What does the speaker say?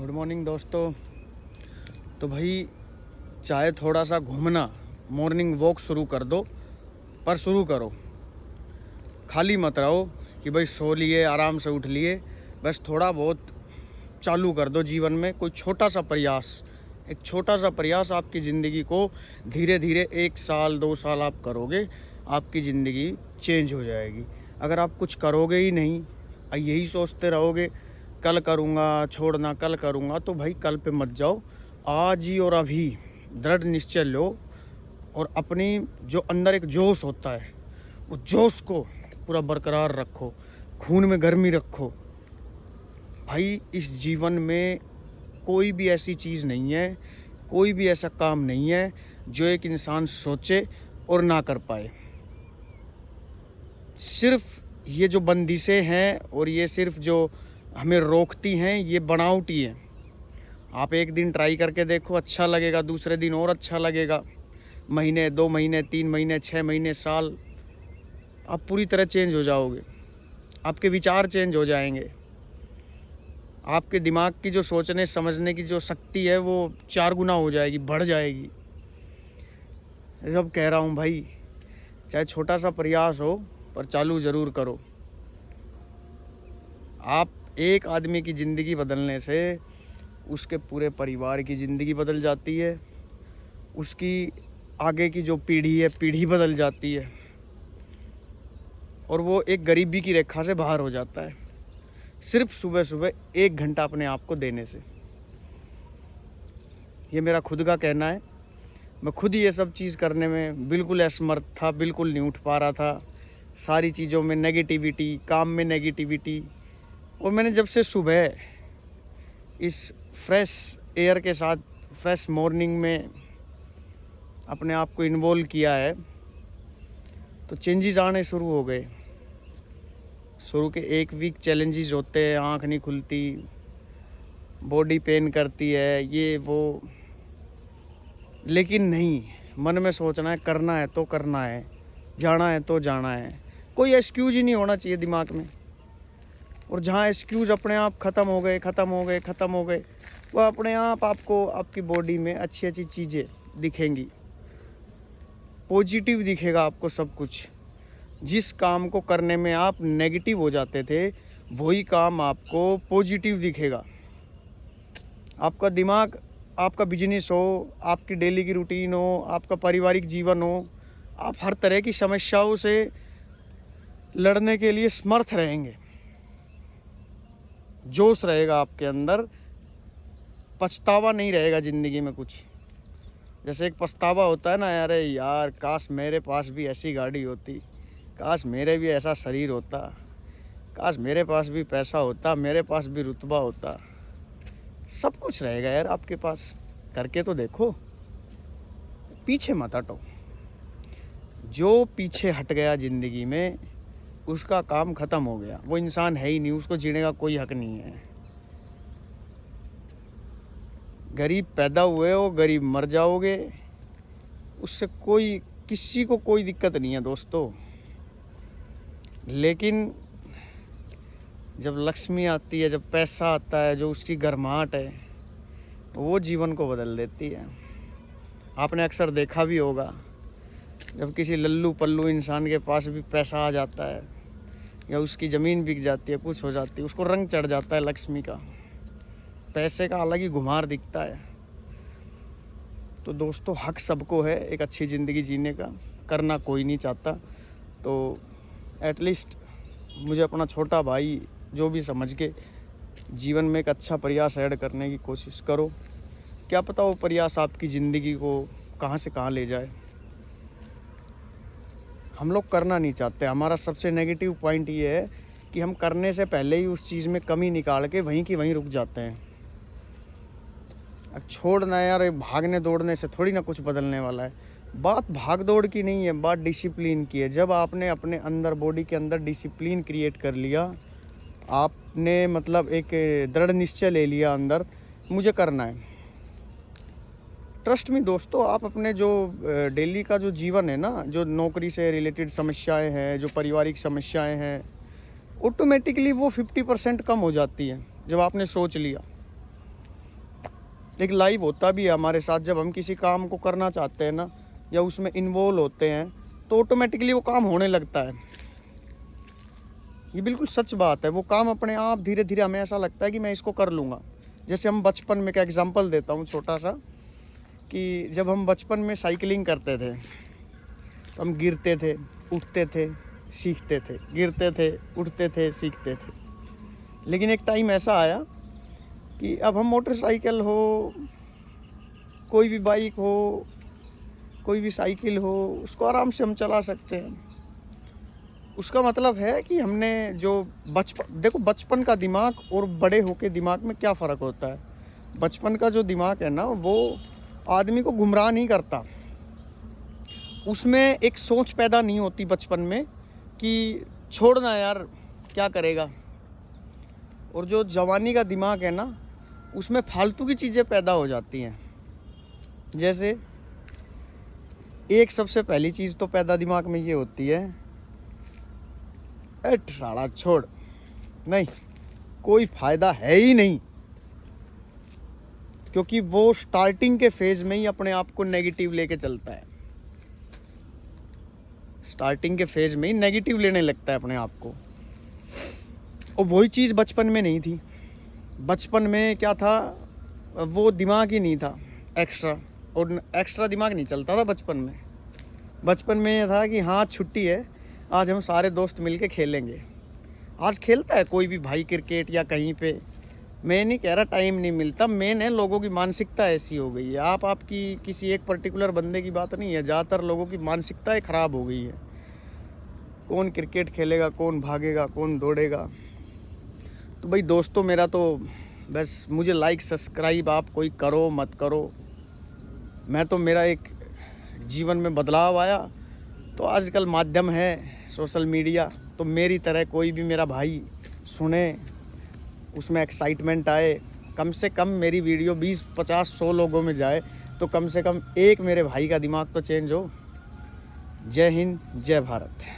Good morning दोस्तों। तो भाई चाहे थोड़ा सा घूमना, मॉर्निंग वॉक शुरू कर दो, पर शुरू करो। खाली मत रहो कि भाई सो लिए, आराम से उठ लिए। बस थोड़ा बहुत चालू कर दो जीवन में, कोई छोटा सा प्रयास। एक छोटा सा प्रयास आपकी ज़िंदगी को धीरे धीरे 1 साल 2 साल आप करोगे, आपकी ज़िंदगी चेंज हो जाएगी। अगर आप कुछ करोगे ही नहीं, यही सोचते रहोगे कल करूँगा, छोड़ना कल करूँगा, तो भाई कल पे मत जाओ। आज ही और अभी दृढ़ निश्चय लो और अपनी जो अंदर एक जोश होता है, उस जोश को पूरा बरकरार रखो, खून में गर्मी रखो। भाई इस जीवन में कोई भी ऐसी चीज़ नहीं है, कोई भी ऐसा काम नहीं है जो एक इंसान सोचे और ना कर पाए। सिर्फ ये जो बंदिशें हैं और ये सिर्फ जो हमें रोकती हैं, ये बनावटी हैं। आप एक दिन ट्राई करके देखो, अच्छा लगेगा, दूसरे दिन और अच्छा लगेगा, महीने 2 महीने 3 महीने 6 महीने साल, आप पूरी तरह चेंज हो जाओगे। आपके विचार चेंज हो जाएंगे, आपके दिमाग की जो सोचने समझने की जो शक्ति है वो 4 गुना हो जाएगी, बढ़ जाएगी। ये सब कह रहा हूँ भाई, चाहे छोटा सा प्रयास हो पर चालू ज़रूर करो। आप एक आदमी की ज़िंदगी बदलने से उसके पूरे परिवार की ज़िंदगी बदल जाती है, उसकी आगे की जो पीढ़ी है, पीढ़ी बदल जाती है, और वो एक गरीबी की रेखा से बाहर हो जाता है, सिर्फ सुबह सुबह 1 घंटा अपने आप को देने से। ये मेरा खुद का कहना है। मैं खुद ही ये सब चीज़ करने में बिल्कुल असमर्थ था, बिल्कुल नहीं उठ पा रहा था। सारी चीज़ों में नेगेटिविटी, काम में नेगेटिविटी। और मैंने जब से सुबह इस फ्रेश एयर के साथ, फ्रेश मॉर्निंग में अपने आप को इन्वॉल्व किया है, तो चेंजेस आने शुरू हो गए। शुरू के 1 वीक चैलेंजेस होते हैं, आँख नहीं खुलती, बॉडी पेन करती है, ये वो, लेकिन नहीं, मन में सोचना है, करना है तो करना है, जाना है तो जाना है। कोई एक्सक्यूज़ ही नहीं होना चाहिए दिमाग में। और जहाँ एक्सक्यूज़ अपने आप ख़त्म हो गए, ख़त्म हो गए, ख़त्म हो गए, वह अपने आप आपको आपकी बॉडी में अच्छी अच्छी चीज़ें दिखेंगी, पॉजिटिव दिखेगा आपको सब कुछ। जिस काम को करने में आप नेगेटिव हो जाते थे, वही काम आपको पॉजिटिव दिखेगा। आपका दिमाग, आपका बिजनेस हो, आपकी डेली की रूटीन हो, आपका पारिवारिक जीवन हो, आप हर तरह की समस्याओं से लड़ने के लिए समर्थ रहेंगे। जोश रहेगा आपके अंदर, पछतावा नहीं रहेगा ज़िंदगी में कुछ। जैसे एक पछतावा होता है ना, अरे यार काश मेरे पास भी ऐसी गाड़ी होती, काश मेरे भी ऐसा शरीर होता, काश मेरे पास भी पैसा होता, मेरे पास भी रुतबा होता। सब कुछ रहेगा यार आपके पास, करके तो देखो, पीछे मत हटो। जो पीछे हट गया ज़िंदगी में, उसका काम ख़त्म हो गया, वो इंसान है ही नहीं, उसको जीने का कोई हक नहीं है। गरीब पैदा हुए हो, गरीब मर जाओगे, उससे कोई, किसी को कोई दिक्कत नहीं है दोस्तों। लेकिन जब लक्ष्मी आती है, जब पैसा आता है, जो उसकी गर्माहट है, वो जीवन को बदल देती है। आपने अक्सर देखा भी होगा, जब किसी लल्लू पल्लू इंसान के पास भी पैसा आ जाता है, या उसकी ज़मीन बिक जाती है, कुछ हो जाती है, उसको रंग चढ़ जाता है लक्ष्मी का, पैसे का अलग ही घुमार दिखता है। तो दोस्तों, हक सबको है एक अच्छी ज़िंदगी जीने का, करना कोई नहीं चाहता। तो एटलीस्ट मुझे अपना छोटा भाई जो भी समझ के जीवन में एक अच्छा प्रयास ऐड करने की कोशिश करो। क्या पता वो प्रयास आपकी ज़िंदगी को कहाँ से कहाँ ले जाए। हम लोग करना नहीं चाहते। हमारा सबसे नेगेटिव पॉइंट ये है कि हम करने से पहले ही उस चीज़ में कमी निकाल के वहीं की वहीं रुक जाते हैं। अब छोड़ना यार, ये भागने दौड़ने से थोड़ी ना कुछ बदलने वाला है। बात भाग दौड़ की नहीं है, बात डिसिप्लिन की है। जब आपने अपने अंदर, बॉडी के अंदर डिसिप्लिन क्रिएट कर लिया, आपने मतलब एक दृढ़ निश्चय ले लिया अंदर, मुझे करना है। ट्रस्ट में दोस्तों, आप अपने जो डेली का जो जीवन है ना, जो नौकरी से रिलेटेड समस्याएं हैं, जो पारिवारिक समस्याएं हैं, ऑटोमेटिकली वो 50% कम हो जाती हैं जब आपने सोच लिया। एक लाइव होता भी है हमारे साथ। जब हम किसी काम को करना चाहते हैं ना, या उसमें इन्वॉल्व होते हैं, तो ऑटोमेटिकली वो काम होने लगता है। ये बिल्कुल सच बात है। वो काम अपने आप धीरे धीरे हमें ऐसा लगता है कि मैं इसको कर लूँगा। जैसे हम बचपन में, का एग्जांपल देता हूँ छोटा सा, कि जब हम बचपन में साइकिलिंग करते थे तो हम गिरते थे, उठते थे, सीखते थे, गिरते थे, उठते थे, सीखते थे। लेकिन एक टाइम ऐसा आया कि अब हम मोटरसाइकिल हो, कोई भी बाइक हो, कोई भी साइकिल हो, उसको आराम से हम चला सकते हैं। उसका मतलब है कि हमने जो देखो बचपन का दिमाग और बड़े होके दिमाग में क्या फ़र्क होता है। बचपन का जो दिमाग है ना, वो आदमी को गुमराह नहीं करता। उसमें एक सोच पैदा नहीं होती बचपन में कि छोड़ना यार, क्या करेगा। और जो जवानी का दिमाग है ना, उसमें फालतू की चीज़ें पैदा हो जाती हैं। जैसे एक सबसे पहली चीज़ तो पैदा दिमाग में ये होती है, एट साला छोड़, नहीं कोई फ़ायदा है ही नहीं। क्योंकि वो स्टार्टिंग के फेज़ में ही अपने आप को नेगेटिव लेके चलता है। स्टार्टिंग के फेज़ में ही नेगेटिव लेने लगता है अपने आप को। और वही चीज़ बचपन में नहीं थी। बचपन में क्या था, वो दिमाग ही नहीं था एक्स्ट्रा, और एक्स्ट्रा दिमाग नहीं चलता था बचपन में। बचपन में ये था कि हाँ छुट्टी है, आज हम सारे दोस्त मिलके खेलेंगे। आज खेलता है कोई भी भाई क्रिकेट या कहीं पे, मैं नहीं कह रहा टाइम नहीं मिलता, मेन है लोगों की मानसिकता ऐसी हो गई है। आपकी किसी एक पर्टिकुलर बंदे की बात नहीं है, ज़्यादातर लोगों की मानसिकता ख़राब हो गई है। कौन क्रिकेट खेलेगा, कौन भागेगा, कौन दौड़ेगा। तो भाई दोस्तों, मेरा तो बस, मुझे लाइक सब्सक्राइब आप कोई करो मत करो, मैं तो, मेरा एक जीवन में बदलाव आया तो आजकल माध्यम है सोशल मीडिया, तो मेरी तरह कोई भी मेरा भाई सुने, उसमें एक्साइटमेंट आए। कम से कम मेरी वीडियो 20, 50, 100 लोगों में जाए तो कम से कम एक मेरे भाई का दिमाग तो चेंज हो। जय हिंद, जय भारत।